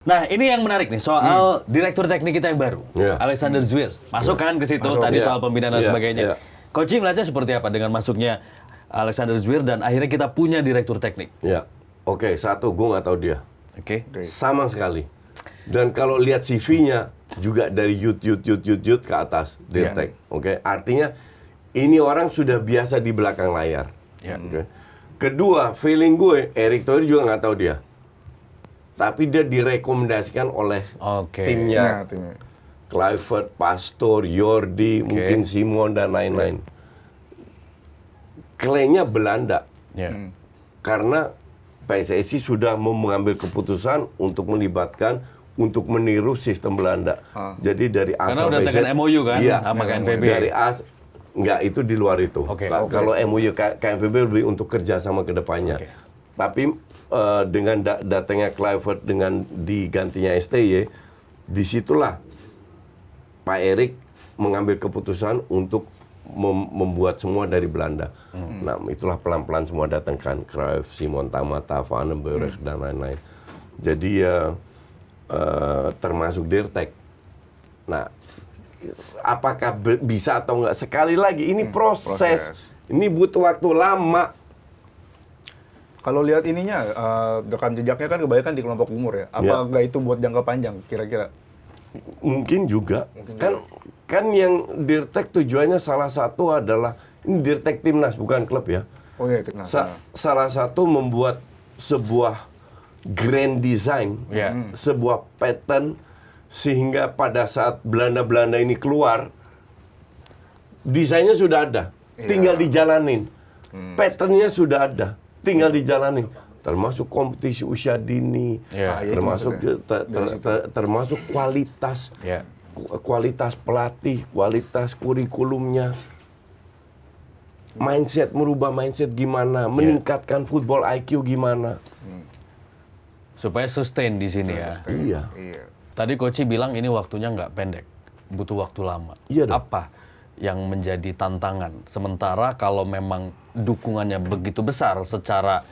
Nah, ini yang menarik nih, soal direktur teknik kita yang baru, Alexander Zwiers. Masuk kan ke situ, tadi soal pembinaan dan sebagainya. Coach melihatnya seperti apa dengan masuknya Alexander Zwiers dan akhirnya kita punya direktur teknik? Ya, oke, satu, gue nggak tahu dia. Oke. Sama sekali. Dan kalau lihat CV-nya, juga dari yut ke atas, Dirtek. Oke, artinya ini orang sudah biasa di belakang layar. Okay. Kedua, feeling gue, Erick Thohir juga nggak tahu dia. Tapi dia direkomendasikan oleh timnya. Kluivert, Pastor, Jordi, mungkin Simon, dan lain-lain. Klaimnya Belanda. Karena PSSI sudah mengambil keputusan untuk melibatkan, untuk meniru sistem Belanda. Jadi dari A karena udah tekan MOU kan, sama KNVB. Dari A, enggak, itu di luar itu. Kalau MOU KNVB lebih untuk kerja sama ke depannya. Tapi dengan datangnya Kluivert dengan digantinya STY, disitulah Pak Erick mengambil keputusan untuk membuat semua dari Belanda. Nah, itulah pelan-pelan semua datangkan Cruyff, Simon Tamata, Van den Burg, dan lain-lain. Jadi termasuk Dirtek. Nah, apakah bisa atau enggak? Sekali lagi, ini proses. Ini butuh waktu lama. Kalau lihat ininya, rekam jejaknya kan kebanyakan di kelompok umur ya. Apa enggak itu buat jangka panjang kira-kira? Mungkin juga. Kan yang Dirtek tujuannya salah satu adalah, ini Dirtek Timnas bukan klub ya. Oh iya, Timnas. Salah satu membuat sebuah grand design, sebuah pattern, sehingga pada saat Belanda-Belanda ini keluar, desainnya sudah ada, tinggal dijalanin. Patternnya sudah ada, tinggal dijalanin. Termasuk kompetisi usia dini, termasuk kualitas, kualitas pelatih, kualitas kurikulumnya, mindset, merubah mindset gimana, meningkatkan football IQ gimana, supaya sustain di sini ya. Iya. Tadi Coach bilang ini waktunya nggak pendek, butuh waktu lama. Apa yang menjadi tantangan? Sementara kalau memang dukungannya begitu besar secara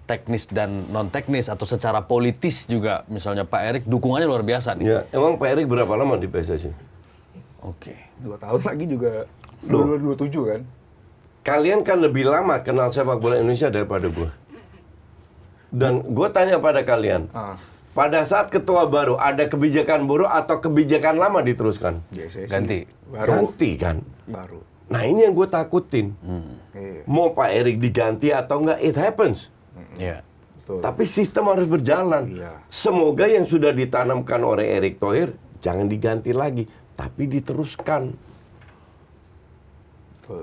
teknis dan non teknis atau secara politis juga, misalnya Pak Erick dukungannya luar biasa nih. Ya, emang Pak Erick berapa lama di PSSI? 2 tahun lagi juga 2027 kan. Kalian kan lebih lama kenal sepak bola Indonesia daripada gue. Dan gue tanya pada kalian, pada saat ketua baru ada kebijakan baru atau kebijakan lama diteruskan? Ganti. Ganti kan? Baru. Nah, ini yang gue takutin. Mau Pak Erick diganti atau enggak, it happens. Tapi sistem harus berjalan. Semoga yang sudah ditanamkan oleh Erick Thohir jangan diganti lagi, tapi diteruskan.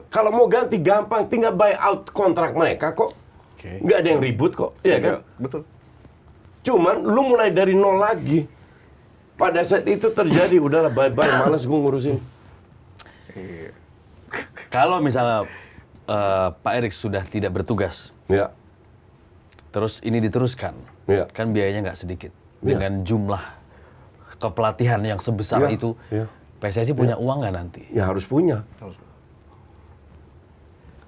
Kalau mau ganti gampang, tinggal buy out kontrak mereka kok. Nggak ada yang ribut kok, iya kan? Betul. Cuman lu mulai dari nol lagi. Pada saat itu terjadi, udahlah bye-bye, malas gue ngurusin. Kalau misalnya Pak Erick sudah tidak bertugas, terus ini diteruskan, kan biayanya nggak sedikit. Dengan jumlah kepelatihan yang sebesar itu, PSSI punya uang nggak nanti? Ya harus punya.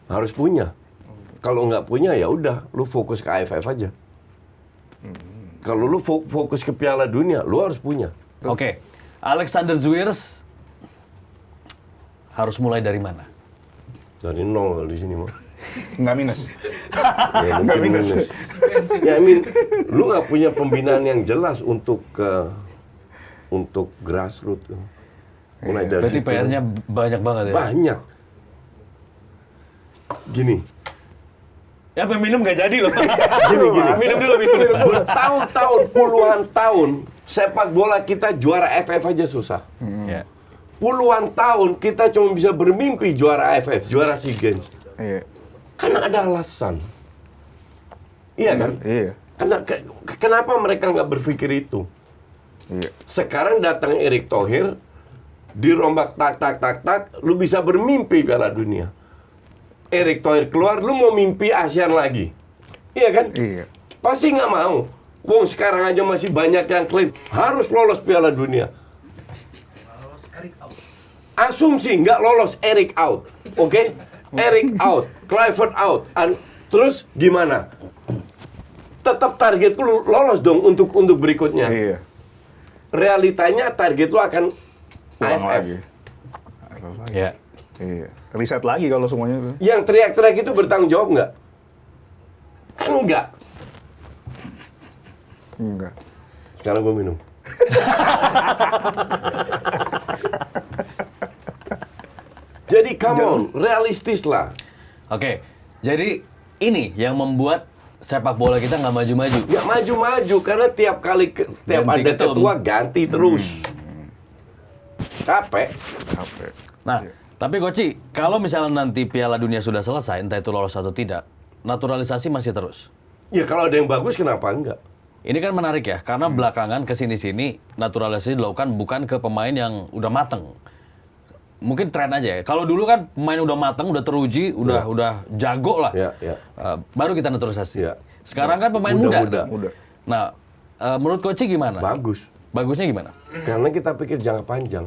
Harus punya. Kalau nggak punya ya udah, lu fokus ke AFF aja. Kalau lu fokus ke Piala Dunia, lu harus punya. Oke, Alexander Zwiers harus mulai dari mana? Dari nol di sini mah. Nggak minus. Ya, nggak minus. Ya, lu nggak punya pembinaan yang jelas untuk grassroots. Mulai dari berarti PR-nya banyak banget ya? Banyak. Gini. Ya, minum nggak jadi loh. Gini. Minum dulu. Bertahun-tahun, puluhan tahun, sepak bola kita juara AFF aja susah. Puluhan tahun kita cuma bisa bermimpi juara AFF, juara SEA Games. Karena ada alasan. Iya kan? Karena kenapa mereka nggak berpikir itu? Sekarang datang Erick Thohir, dirombak tak, lu bisa bermimpi Piala Dunia. Erick Thohir keluar, lu mau mimpi ASEAN lagi. Iya kan? Pasti nggak mau. Wong sekarang aja masih banyak yang klaim harus lolos Piala Dunia. Asumsi nggak lolos, Erick out. Oke? Erick out, Kluivert out. Terus gimana? Tetap target lu lolos dong untuk berikutnya. realitanya target lu akan Ulang AFF. lagi. Ya. Iya. Riset lagi kalau semuanya itu. Yang teriak-teriak itu bertanggung jawab nggak? Kan enggak. Enggak. Sekarang gue minum. Jadi come on, realistis lah. Oke, jadi ini yang membuat sepak bola kita nggak maju-maju. Nggak maju-maju karena tiap kali tiap Ganti ada ketum. ketua ganti terus. Capek. Capek. Nah, tapi Koci, kalau misalnya nanti Piala Dunia sudah selesai, entah itu lolos atau tidak, naturalisasi masih terus. Ya kalau ada yang bagus kenapa enggak? Ini kan menarik ya, karena belakangan kesini-sini naturalisasi dilakukan bukan ke pemain yang udah mateng. Mungkin tren aja ya. Kalau dulu kan pemain udah mateng, udah teruji, udah jago lah. Ya, ya. Baru kita naturalisasi. Ya. Sekarang kan pemain muda. Muda. Nah, menurut Koci gimana? Bagus. Bagusnya gimana? Karena kita pikir jangka panjang.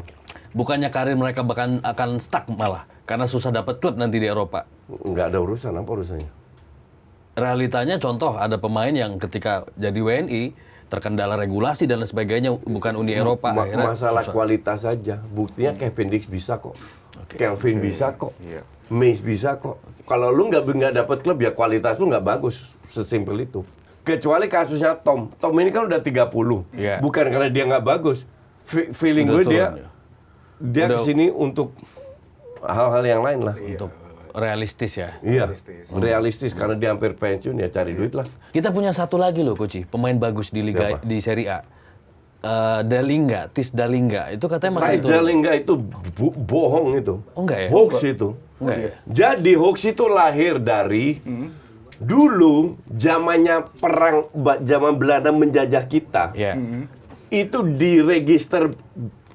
Bukannya karir mereka bahkan akan stuck malah karena susah dapat klub nanti di Eropa. Nggak ada urusan, apa urusannya? Realitanya contoh ada pemain yang ketika jadi WNI terkendala regulasi dan lain sebagainya bukan Uni Eropa akhirnya Masalah susah. kualitas saja. Buktinya Kevin Dix bisa kok. Kelvin bisa kok. Iya. Mace bisa kok. Kalau lu nggak dapat klub ya kualitas lu nggak bagus. Sesimpel itu. Kecuali kasusnya Tom. Tom ini kan udah 30. Iya. Bukan karena dia nggak bagus. Feeling Udah gue turun, ya. dia Udah- kesini untuk hal-hal yang lain lah. Untuk realistis ya. Iya, realistis karena dia hampir pensiun ya cari duit lah. Kita punya satu lagi loh Koci, pemain bagus di liga Siapa? di Serie A. Tis Dalinga itu katanya masih Thijs Dallinga itu bohong itu. Oh, enggak ya? Hoax itu. Enggak ya? Jadi hoax itu lahir dari dulu zamannya perang zaman Belanda menjajah kita. Ya. Itu di register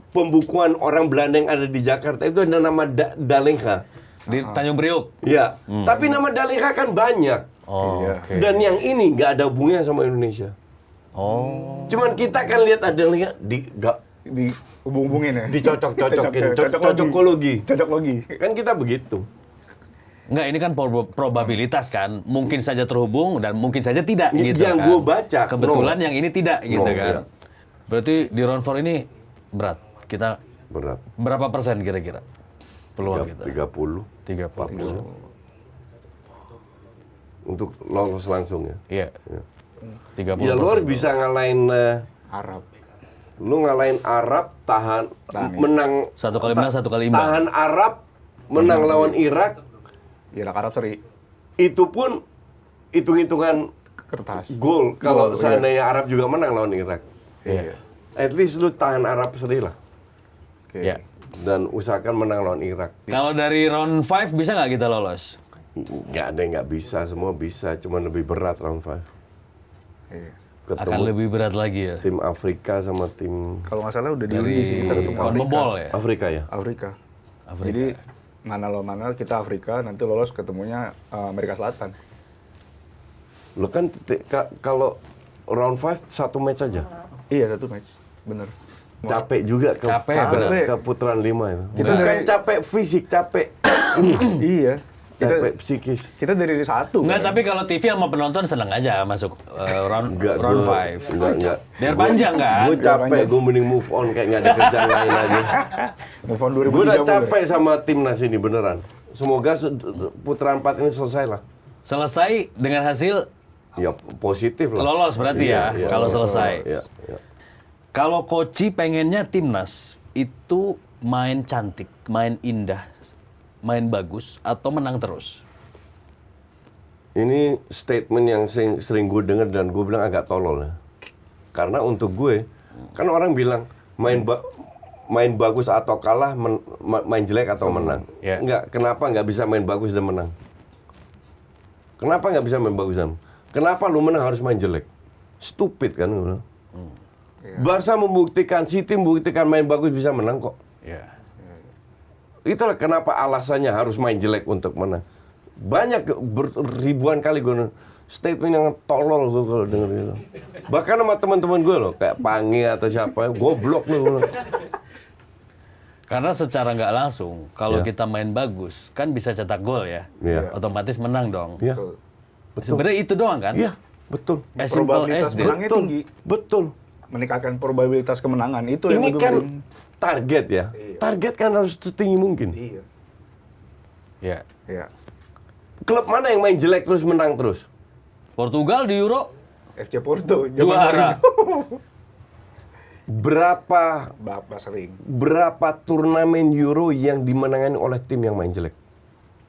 pembukuan orang Belanda yang ada di Jakarta itu ada nama Dallinga. Di Tanjung Priok. Ya, tapi nama Dallinga kan banyak. Oh, Iya. oke. Dan yang ini nggak ada hubungannya sama Indonesia. Oh. Cuman kita kan lihat ada Dallinga Dihubung-hubungin ya. dicocok-cocokin, cocokologi. Cocok logi. Kan kita begitu. Enggak, ini kan probabilitas kan. Mungkin saja terhubung dan mungkin saja tidak Yang gitu kan. gua baca, Kebetulan no. yang ini tidak gitu No, kan. iya. Berarti di round 4 ini berat. Kita Berat. berapa persen kira-kira peluang kita? 30, 30. untuk lolos langsung ya. Iya. Ya. 30%. Ya lu bisa ngalahin Arab. lu ngalahin Arab tahan menang Satu kali menang, satu kali imbang. tahan Arab menang lawan Irak Irak Arab seri. itu pun hitung-hitungan Kertas. gol kalau Gol, seandainya Arab juga menang lawan Irak. Iya. At least lu tahan Arab seri lah Oke. Ya. dan usahakan menang lawan Irak. Kalau dari round 5 bisa nggak kita lolos? Nggak ada yang nggak bisa, semua bisa, cuma lebih berat round 5. Iya. Akan Ketemu lebih berat lagi ya. tim Afrika sama tim Kalau nggak salah udah Dari diundi sih kita ketemu Afrika. CONMEBOL ya. Afrika ya. Afrika. Afrika. Jadi mana lo mana kita Afrika nanti lolos ketemunya Amerika Selatan. Lo kan kalau round 5 satu match saja. Iya satu match. Bener. Capek juga Capek, benar. ke putaran 5 itu. Kita Bukan dari- capek fisik, capek Iya. capek psikis. Kita dari satu. Enggak, kan? tapi kalau TV sama penonton seneng aja masuk round Enggak, round gua- 5. Enggak. Biar panjang kan? Gue capek, gue mending move on kayak nggak ada kerjaan lain lagi. Move on Gue 2003 udah boleh. capek sama timnas ini beneran. Semoga putaran 4 ini selesai lah. Selesai dengan hasil Ya positif lah. lolos berarti ya, Iya, kalau lolos. selesai. Iya. Kalau Koci pengennya timnas itu main cantik, main indah, main bagus atau menang terus? Ini statement yang sering gue denger dan gue bilang agak tolol ya. Karena untuk gue, kan orang bilang main bagus atau kalah, main jelek atau menang. Yeah. Enggak, kenapa nggak bisa main bagus dan menang? Kenapa nggak bisa main bagus dan menang? Kenapa lu menang harus main jelek? Stupid kan gue bilang. Barca membuktikan, City membuktikan main bagus bisa menang kok. Ya. Itulah kenapa alasannya harus main jelek untuk menang. Banyak ribuan kali gue statement yang tolol gue kalau denger itu. Bahkan sama teman-teman gue loh, kayak Pangi atau siapa, goblok lu. Karena secara nggak langsung, kalau Ya. kita main bagus, kan bisa cetak gol ya. Iya. Otomatis menang dong. Iya. Betul. Betul. Sebenarnya itu doang kan? Iya, betul. As simple Probabilitas as that. menangnya tinggi. Betul. meningkatkan probabilitas kemenangan itu yang Ini lebih kan penting. target ya. Iya. Target kan harus setinggi mungkin. Iya. Ya. Iya. Klub mana yang main jelek terus menang terus? Portugal di Euro FC Porto juara. Berapa Bapak sering. berapa turnamen Euro yang dimenangani oleh tim yang main jelek?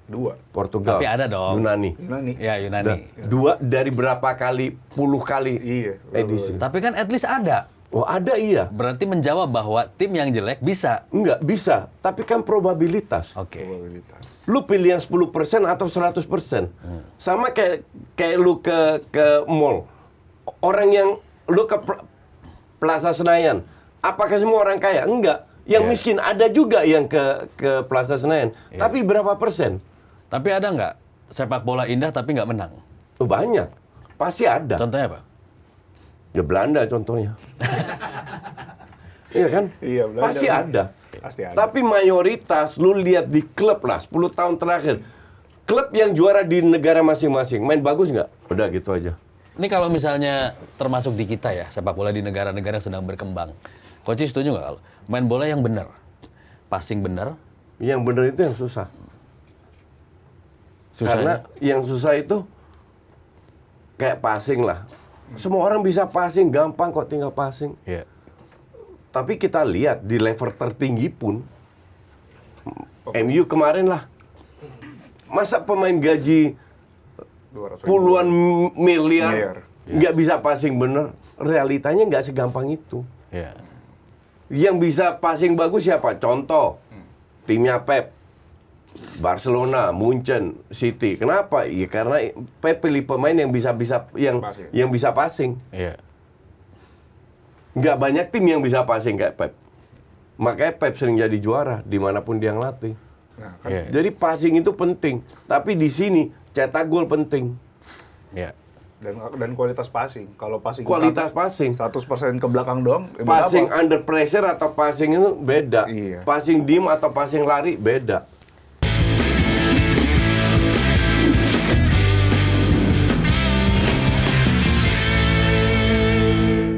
2. Portugal. Tapi ada dong. Yunani. Yunani. Ya, Yunani. Dua dari berapa kali? Puluh kali Iya. edisi. Tapi kan at least ada. Oh ada iya. Berarti menjawab bahwa tim yang jelek bisa. Enggak bisa. Tapi kan probabilitas. Oke. Probabilitas. Lu pilih yang 10% atau 100%. Sama kayak lu ke mall. Orang yang lu ke Plaza Senayan. Apakah semua orang kaya? Enggak. Yang miskin ada juga yang ke Plaza Senayan. Tapi berapa persen? Tapi ada nggak sepak bola indah tapi nggak menang? Oh, banyak. Pasti ada. Contohnya apa? Ya Belanda contohnya. Iya kan? Iya, Belanda. Pasti ada. Pasti ada. Tapi mayoritas lu lihat di klub lah 10 tahun terakhir. Klub yang juara di negara masing-masing main bagus nggak? Udah gitu aja. Ini kalau misalnya termasuk di kita ya, sepak bola di negara-negara yang sedang berkembang. Coach setuju nggak kalau main bola yang benar, passing benar? Yang benar itu yang susah. Karena yang susah itu kayak passing lah. Semua orang bisa passing, gampang kok tinggal passing. Iya. Tapi kita lihat di level tertinggi pun, MU kemarin lah. Masa pemain gaji 200 puluhan miliar Miliar. nggak bisa passing bener? Realitanya nggak segampang itu. Iya. Yang bisa passing bagus siapa? Contoh, timnya Pep. Barcelona, Munchen, City. Kenapa? Ya karena Pep pilih pemain yang bisa Passing. yang bisa passing. Iya. Nggak banyak tim yang bisa passing kayak Pep. Makanya Pep sering jadi juara dimanapun dia ngelatih. Nah, kan Iya. Jadi passing itu penting. Tapi di sini cetak gol penting. Iya. dan kualitas passing. Kalau passing Kualitas passing. 100% ke belakang doang, Passing berapa? under pressure atau passing itu beda. Iya. Passing diem atau passing lari beda.